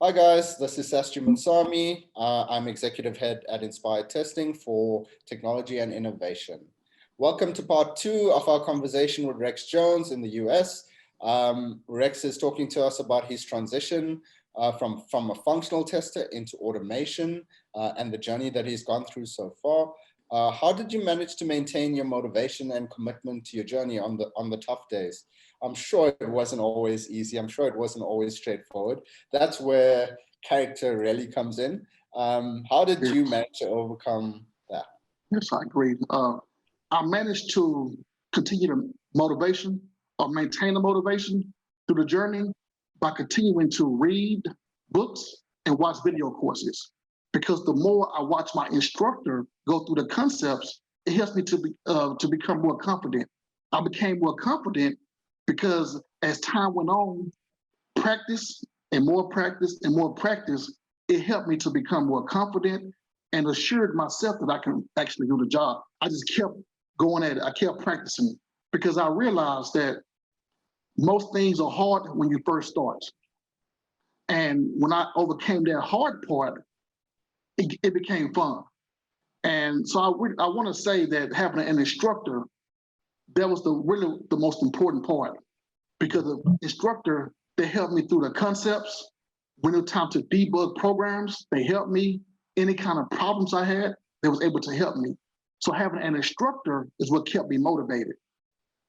Hi guys, this is Sastri Munsamy. I'm Executive Head at Inspired Testing for Technology and Innovation. Welcome to part 2 of our conversation with Rex Jones in the US. Rex is talking to us about his transition from a functional tester into automation and the journey that he's gone through so far. How did you manage to maintain your motivation and commitment to your journey on the tough days? I'm sure it wasn't always easy. I'm sure it wasn't always straightforward. That's where character really comes in. How did you manage to overcome that? Yes, I agree. I managed to continue the motivation or maintain the motivation through the journey by continuing to read books and watch video courses. Because the more I watch my instructor go through the concepts, it helps me to become more confident. I became more confident because as time went on, practice and more practice and more practice, it helped me to become more confident and assured myself that I can actually do the job. I just kept going at it. I kept practicing because I realized that most things are hard when you first start. And when I overcame that hard part, it became fun. And so I want to say that having an instructor, that was really the most important part, because the instructor, they helped me through the concepts. When it was time to debug programs, they helped me. Any kind of problems I had, they was able to help me. So having an instructor is what kept me motivated.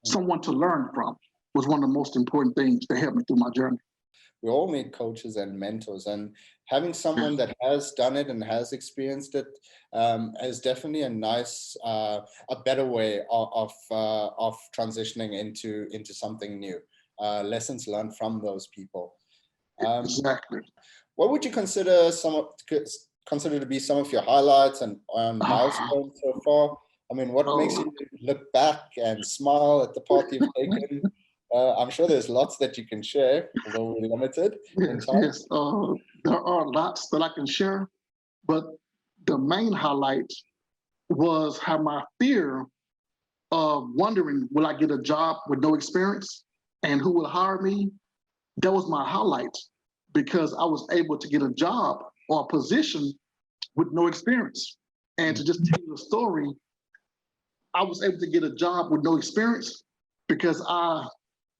Someone to learn from was one of the most important things that helped me through my journey. We all need coaches and mentors, and having someone that has done it and has experienced it is definitely a nice, a better way of transitioning into something new. Lessons learned from those people. Exactly. What would you consider to be some of your highlights and milestones so far? I mean, what makes you look back and smile at the path you've taken? I'm sure there's lots that you can share, although we're limited in time. Yes, there are lots that I can share, but the main highlight was how my fear of wondering, will I get a job with no experience and who will hire me? That was my highlight, because I was able to get a job or a position with no experience. And to just tell you the story, I was able to get a job with no experience because I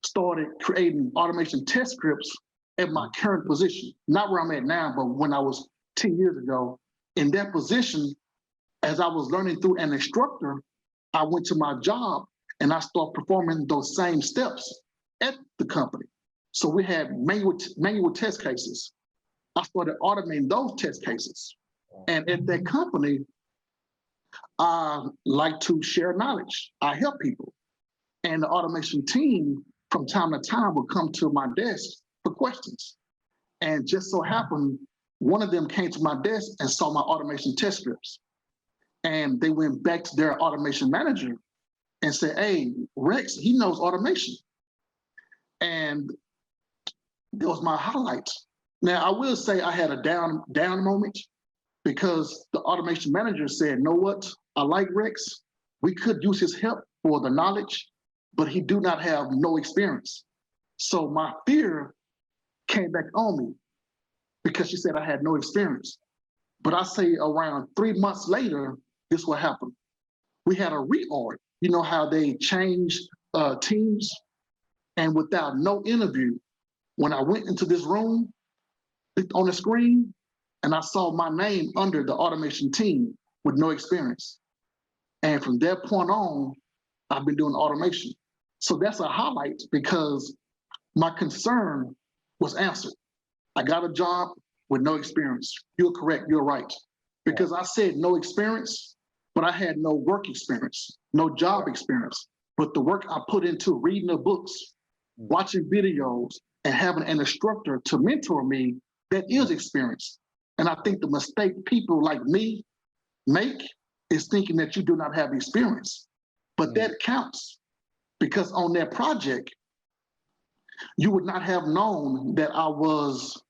started creating automation test scripts at my current position, not where I'm at now, but when I was 10 years ago. In that position, as I was learning through an instructor, I went to my job and I started performing those same steps at the company. So we had manual test cases. I started automating those test cases. And at that company, I like to share knowledge. I help people. And the automation team from time to time would come to my desk for questions. And just so happened, one of them came to my desk and saw my automation test scripts. And they went back to their automation manager and said, hey, Rex, he knows automation. And that was my highlight. Now, I will say I had a down moment because the automation manager said, know what, I like Rex. We could use his help for the knowledge, but he do not have no experience. So my fear came back on me because she said I had no experience. But I say around 3 months later, this what happened. We had a reorg. You know how they changed teams? And without no interview, when I went into this room, clicked on the screen, and I saw my name under the automation team with no experience. And from that point on, I've been doing automation. So that's a highlight because my concern was answered. I got a job with no experience. You're correct, you're right. Because I said no experience, but I had no work experience, no job experience. But the work I put into reading the books, watching videos, and having an instructor to mentor me, that is experience. And I think the mistake people like me make is thinking that you do not have experience. But that counts, because on that project, you would not have known that I was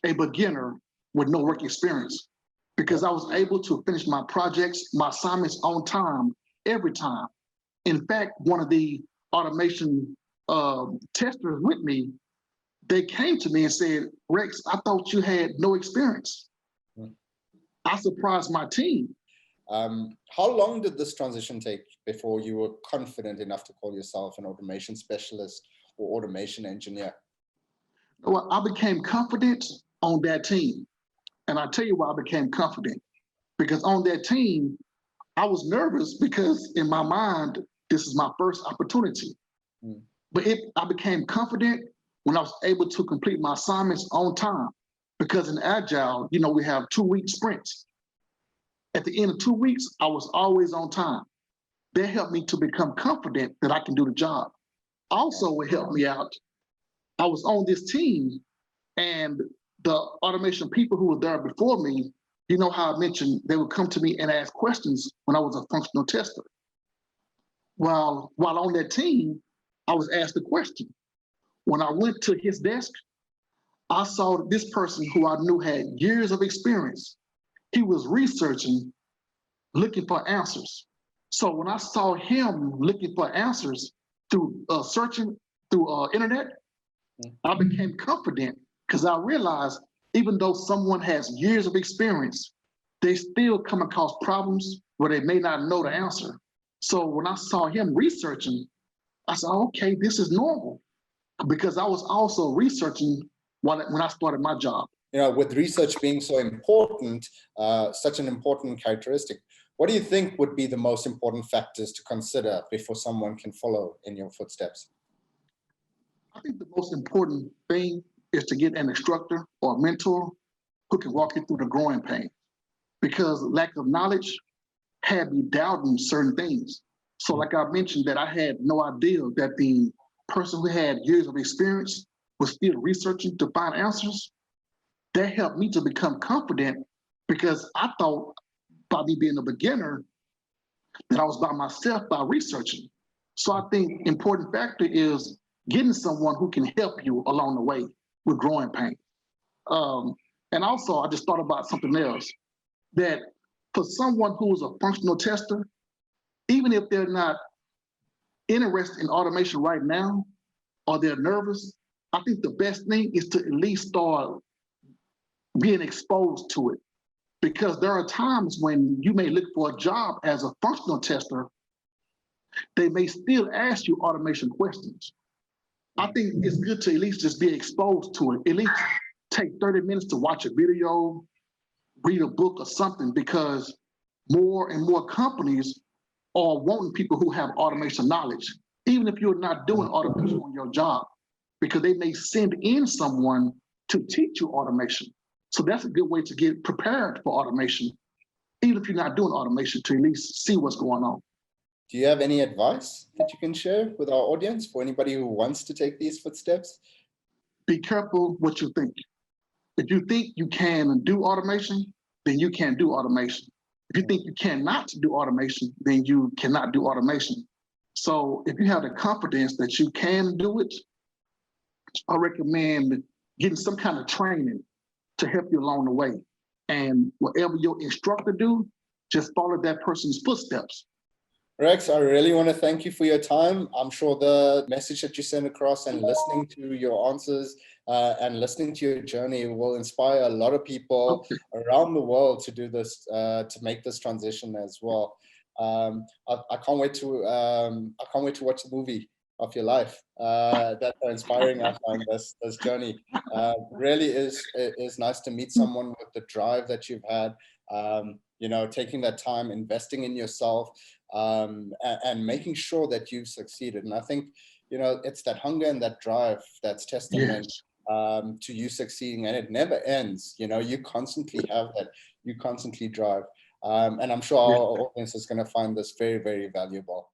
a beginner with no work experience, because I was able to finish my projects, my assignments on time, every time. In fact, one of the automation testers with me, they came to me and said, Rex, I thought you had no experience. Mm. I surprised my team. How long did this transition take before you were confident enough to call yourself an automation specialist or automation engineer? Well, I became confident on that team. And I'll tell you why I became confident. Because on that team, I was nervous because in my mind, this is my first opportunity. Mm. But I became confident when I was able to complete my assignments on time. Because in Agile, we have 2-week sprints. At the end of 2 weeks, I was always on time. That helped me to become confident that I can do the job. Also, it helped me out. I was on this team, and the automation people who were there before me, you know how I mentioned they would come to me and ask questions when I was a functional tester. While on that team, I was asked a question. When I went to his desk, I saw this person who I knew had years of experience. He was researching, looking for answers. So when I saw him looking for answers through searching through internet, I became confident because I realized even though someone has years of experience, they still come across problems where they may not know the answer. So when I saw him researching, I said, okay, this is normal because I was also researching when I started my job. With research being so important, such an important characteristic, what do you think would be the most important factors to consider before someone can follow in your footsteps? I think the most important thing is to get an instructor or a mentor who can walk you through the growing pain, because lack of knowledge had me doubting certain things. So like I mentioned that I had no idea that the person who had years of experience was still researching to find answers. That helped me to become confident because I thought by me being a beginner that I was by myself by researching. So I think important factor is getting someone who can help you along the way with growing pain. And also, I just thought about something else, that for someone who is a functional tester, even if they're not interested in automation right now, or they're nervous, I think the best thing is to at least start being exposed to it. Because there are times when you may look for a job as a functional tester, they may still ask you automation questions. I think it's good to at least just be exposed to it. At least take 30 minutes to watch a video, read a book or something, because more and more companies are wanting people who have automation knowledge, even if you're not doing automation on your job, because they may send in someone to teach you automation. So that's a good way to get prepared for automation, even if you're not doing automation, to at least see what's going on. Do you have any advice that you can share with our audience for anybody who wants to take these footsteps? Be careful what you think. If you think you can do automation, then you can do automation. If you think you cannot do automation, then you cannot do automation. So if you have the confidence that you can do it, I recommend getting some kind of training to help you along the way. And whatever your instructor do, just follow that person's footsteps. Rex, I really want to thank you for your time. I'm sure the message that you sent across and listening to your answers and listening to your journey will inspire a lot of people around the world to do this, to make this transition as well. I can't wait to watch the movie of your life. That's how inspiring I find this journey. Really is nice to meet someone with the drive that you've had. Taking that time, investing in yourself, and making sure that you've succeeded. And I think, it's that hunger and that drive that's testament to you succeeding, and it never ends. You constantly have that, you constantly drive. And I'm sure our audience is going to find this very, very valuable.